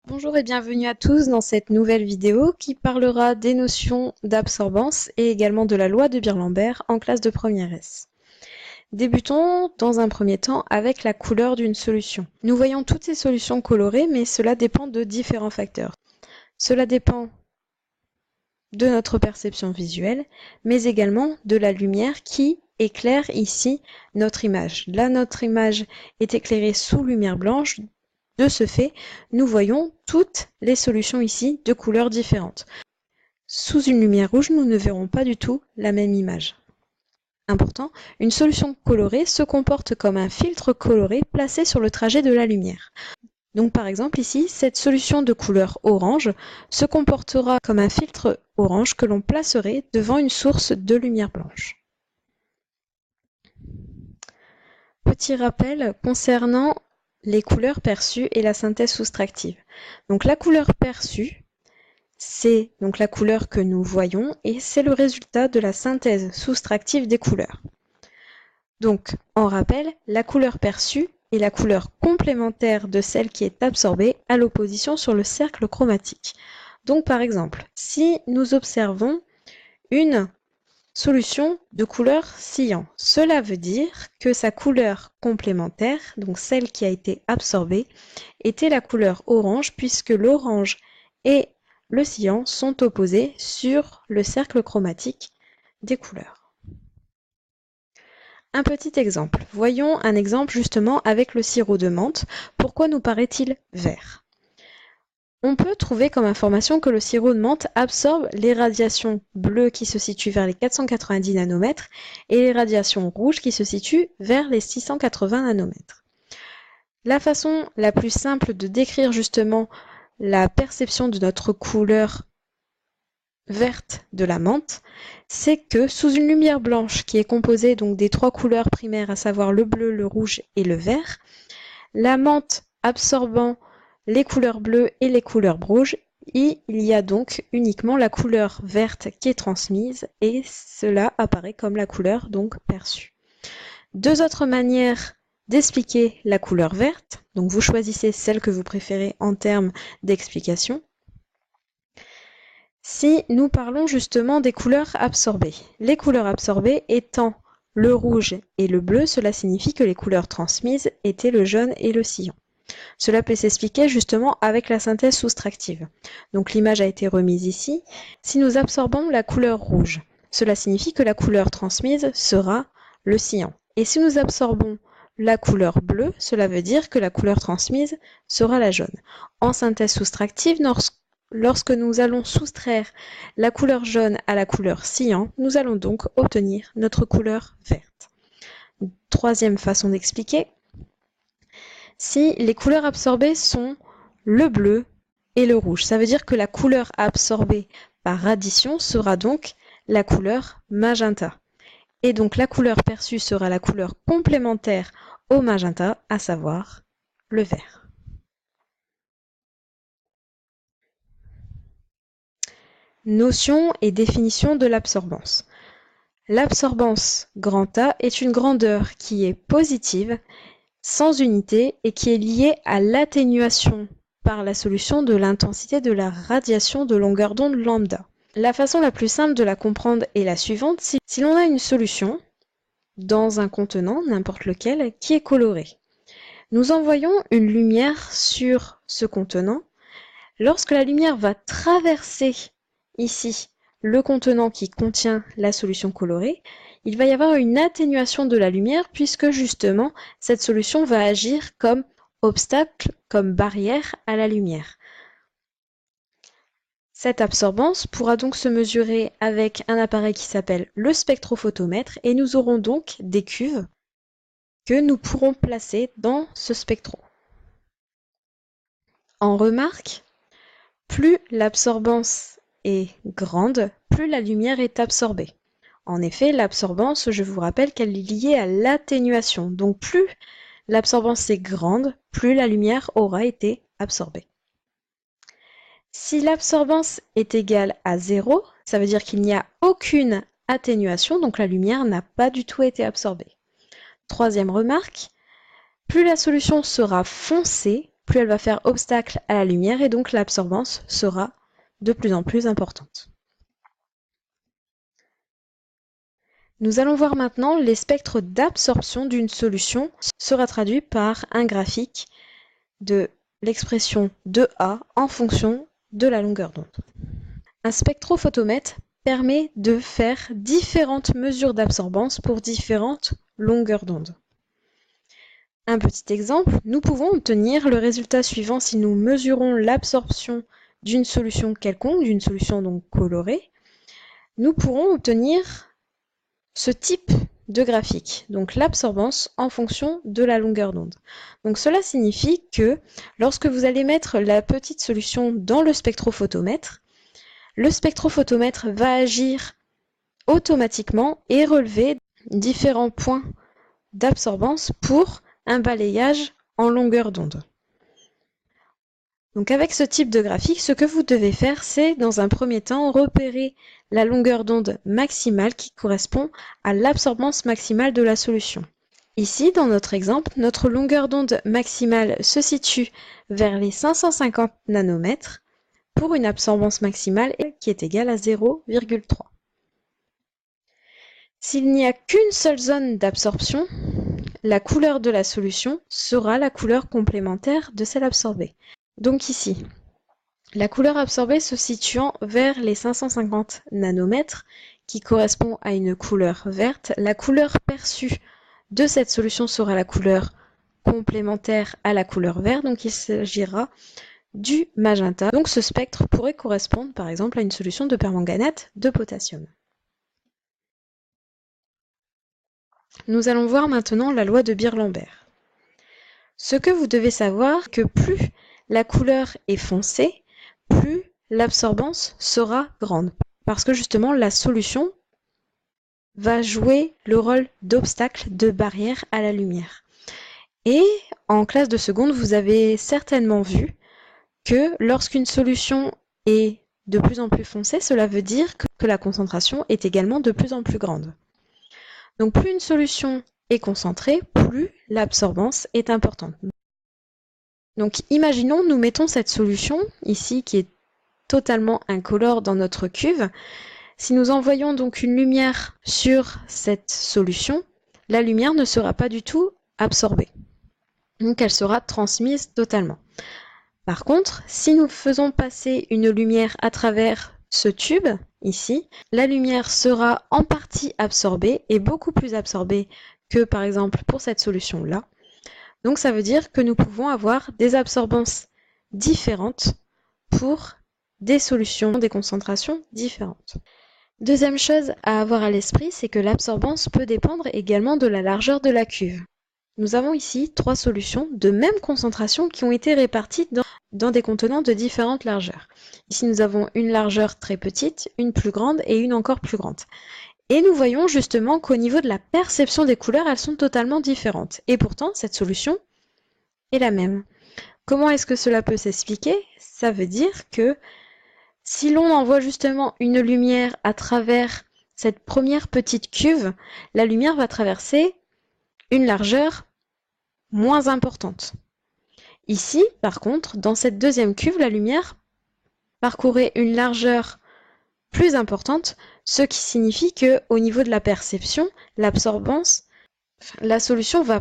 Bonjour et bienvenue à tous dans cette nouvelle vidéo qui parlera des notions d'absorbance et également de la loi de Beer-Lambert en classe de première S. Débutons dans un premier temps avec la couleur d'une solution. Nous voyons toutes ces solutions colorées, mais cela dépend de différents facteurs. Cela dépend de notre perception visuelle, mais également de la lumière qui éclaire ici notre image. Là, notre image est éclairée sous lumière blanche. De ce fait, nous voyons toutes les solutions ici de couleurs différentes. Sous une lumière rouge, nous ne verrons pas du tout la même image. Important, une solution colorée se comporte comme un filtre coloré placé sur le trajet de la lumière. Donc par exemple ici, cette solution de couleur orange se comportera comme un filtre orange que l'on placerait devant une source de lumière blanche. Petit rappel concernant les couleurs perçues et la synthèse soustractive. Donc la couleur perçue, c'est donc la couleur que nous voyons et c'est le résultat de la synthèse soustractive des couleurs. Donc, en rappel, la couleur perçue est la couleur complémentaire de celle qui est absorbée à l'opposition sur le cercle chromatique. Donc par exemple, si nous observons une solution de couleur cyan, cela veut dire que sa couleur complémentaire, donc celle qui a été absorbée, était la couleur orange puisque l'orange et le cyan sont opposés sur le cercle chromatique des couleurs. Un petit exemple. Voyons un exemple justement avec le sirop de menthe. Pourquoi nous paraît-il vert? On peut trouver comme information que le sirop de menthe absorbe les radiations bleues qui se situent vers les 490 nanomètres et les radiations rouges qui se situent vers les 680 nanomètres. La façon la plus simple de décrire justement la perception de notre couleur verte de la menthe, c'est que sous une lumière blanche qui est composée donc des trois couleurs primaires, à savoir le bleu, le rouge et le vert, la menthe absorbant les couleurs bleues et les couleurs rouges, il y a donc uniquement la couleur verte qui est transmise et cela apparaît comme la couleur donc perçue. Deux autres manières d'expliquer la couleur verte, donc vous choisissez celle que vous préférez en termes d'explication. Si nous parlons justement des couleurs absorbées, les couleurs absorbées étant le rouge et le bleu, cela signifie que les couleurs transmises étaient le jaune et le cyan. Cela peut s'expliquer justement avec la synthèse soustractive. Donc l'image a été remise ici. Si nous absorbons la couleur rouge, cela signifie que la couleur transmise sera le cyan. Et si nous absorbons la couleur bleue, cela veut dire que la couleur transmise sera la jaune. En synthèse soustractive, lorsque nous allons soustraire la couleur jaune à la couleur cyan, nous allons donc obtenir notre couleur verte. Troisième façon d'expliquer, si les couleurs absorbées sont le bleu et le rouge, ça veut dire que la couleur absorbée par addition sera donc la couleur magenta. Et donc la couleur perçue sera la couleur complémentaire au magenta, à savoir le vert. Notion et définition de l'absorbance. L'absorbance grand A est une grandeur qui est positive, sans unité et qui est liée à l'atténuation par la solution de l'intensité de la radiation de longueur d'onde lambda. La façon la plus simple de la comprendre est la suivante. Si l'on a une solution dans un contenant, n'importe lequel, qui est coloré, nous envoyons une lumière sur ce contenant. Lorsque la lumière va traverser ici le contenant qui contient la solution colorée, il va y avoir une atténuation de la lumière puisque justement cette solution va agir comme obstacle, comme barrière à la lumière. Cette absorbance pourra donc se mesurer avec un appareil qui s'appelle le spectrophotomètre et nous aurons donc des cuves que nous pourrons placer dans ce spectro. En remarque, plus l'absorbance est grande, plus la lumière est absorbée. En effet, l'absorbance, je vous rappelle qu'elle est liée à l'atténuation. Donc plus l'absorbance est grande, plus la lumière aura été absorbée. Si l'absorbance est égale à 0, ça veut dire qu'il n'y a aucune atténuation, donc la lumière n'a pas du tout été absorbée. Troisième remarque, plus la solution sera foncée, plus elle va faire obstacle à la lumière et donc l'absorbance sera de plus en plus importante. Nous allons voir maintenant les spectres d'absorption d'une solution sera traduit par un graphique de l'expression de A en fonction de la longueur d'onde. Un spectrophotomètre permet de faire différentes mesures d'absorbance pour différentes longueurs d'onde. Un petit exemple, nous pouvons obtenir le résultat suivant si nous mesurons l'absorption d'une solution quelconque, d'une solution donc colorée. Nous pourrons obtenir ce type de graphique, donc l'absorbance en fonction de la longueur d'onde. Donc cela signifie que lorsque vous allez mettre la petite solution dans le spectrophotomètre va agir automatiquement et relever différents points d'absorbance pour un balayage en longueur d'onde. Donc avec ce type de graphique, ce que vous devez faire, c'est dans un premier temps repérer la longueur d'onde maximale qui correspond à l'absorbance maximale de la solution. Ici, dans notre exemple, notre longueur d'onde maximale se situe vers les 550 nanomètres pour une absorbance maximale qui est égale à 0,3. S'il n'y a qu'une seule zone d'absorption, la couleur de la solution sera la couleur complémentaire de celle absorbée. Donc ici, la couleur absorbée se situant vers les 550 nanomètres, qui correspond à une couleur verte, la couleur perçue de cette solution sera la couleur complémentaire à la couleur verte, donc il s'agira du magenta. Donc ce spectre pourrait correspondre par exemple à une solution de permanganate de potassium. Nous allons voir maintenant la loi de Beer-Lambert. Ce que vous devez savoir, c'est que plus la couleur est foncée, plus l'absorbance sera grande. Parce que justement, la solution va jouer le rôle d'obstacle, de barrière à la lumière. Et en classe de seconde, vous avez certainement vu que lorsqu'une solution est de plus en plus foncée, cela veut dire que la concentration est également de plus en plus grande. Donc plus une solution est concentrée, plus l'absorbance est importante. Donc imaginons, nous mettons cette solution ici qui est totalement incolore dans notre cuve. Si nous envoyons donc une lumière sur cette solution, la lumière ne sera pas du tout absorbée. Donc elle sera transmise totalement. Par contre, si nous faisons passer une lumière à travers ce tube, ici, la lumière sera en partie absorbée et beaucoup plus absorbée que par exemple pour cette solution-là. Donc ça veut dire que nous pouvons avoir des absorbances différentes pour des solutions, des concentrations différentes. Deuxième chose à avoir à l'esprit, c'est que l'absorbance peut dépendre également de la largeur de la cuve. Nous avons ici 3 solutions de même concentration qui ont été réparties dans des contenants de différentes largeurs. Ici, nous avons une largeur très petite, une plus grande et une encore plus grande. Et nous voyons justement qu'au niveau de la perception des couleurs, elles sont totalement différentes. Et pourtant, cette solution est la même. Comment est-ce que cela peut s'expliquer? Ça veut dire que si l'on envoie justement une lumière à travers cette première petite cuve, la lumière va traverser une largeur moins importante. Ici, par contre, dans cette deuxième cuve, la lumière parcourait une largeur plus importante, ce qui signifie que au niveau de la perception, l'absorbance, la solution va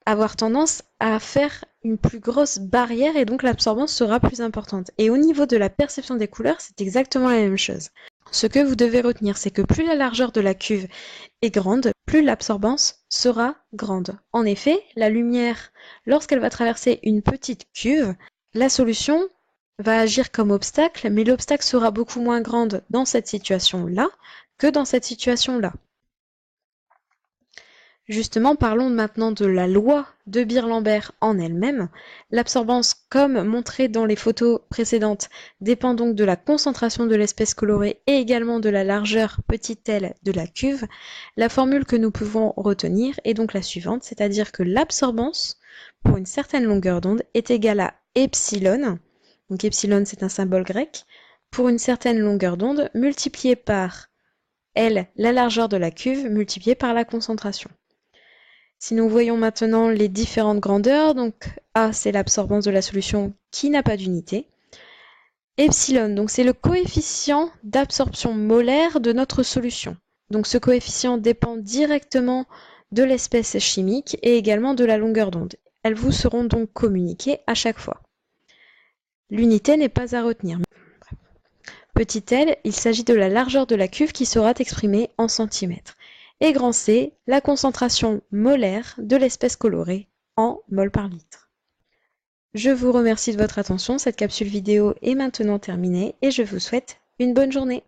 avoir tendance à faire une plus grosse barrière et donc l'absorbance sera plus importante. Et au niveau de la perception des couleurs, c'est exactement la même chose. Ce que vous devez retenir, c'est que plus la largeur de la cuve est grande, plus l'absorbance sera grande. En effet, la lumière, lorsqu'elle va traverser une petite cuve, la solution va agir comme obstacle, mais l'obstacle sera beaucoup moins grande dans cette situation-là que dans cette situation-là. Justement, parlons maintenant de la loi de Beer-Lambert en elle-même. L'absorbance, comme montré dans les photos précédentes, dépend donc de la concentration de l'espèce colorée et également de la largeur petite l de la cuve. La formule que nous pouvons retenir est donc la suivante, c'est-à-dire que l'absorbance pour une certaine longueur d'onde est égale à epsilon, donc epsilon c'est un symbole grec, pour une certaine longueur d'onde multiplié par L, la largeur de la cuve, multiplié par la concentration. Si nous voyons maintenant les différentes grandeurs, donc A, c'est l'absorbance de la solution qui n'a pas d'unité. Epsilon, donc c'est le coefficient d'absorption molaire de notre solution. Donc ce coefficient dépend directement de l'espèce chimique et également de la longueur d'onde. Elles vous seront donc communiquées à chaque fois. L'unité n'est pas à retenir. Petit l, il s'agit de la largeur de la cuve qui sera exprimée en centimètres. Et grand C, la concentration molaire de l'espèce colorée en mol par litre. Je vous remercie de votre attention, cette capsule vidéo est maintenant terminée et je vous souhaite une bonne journée.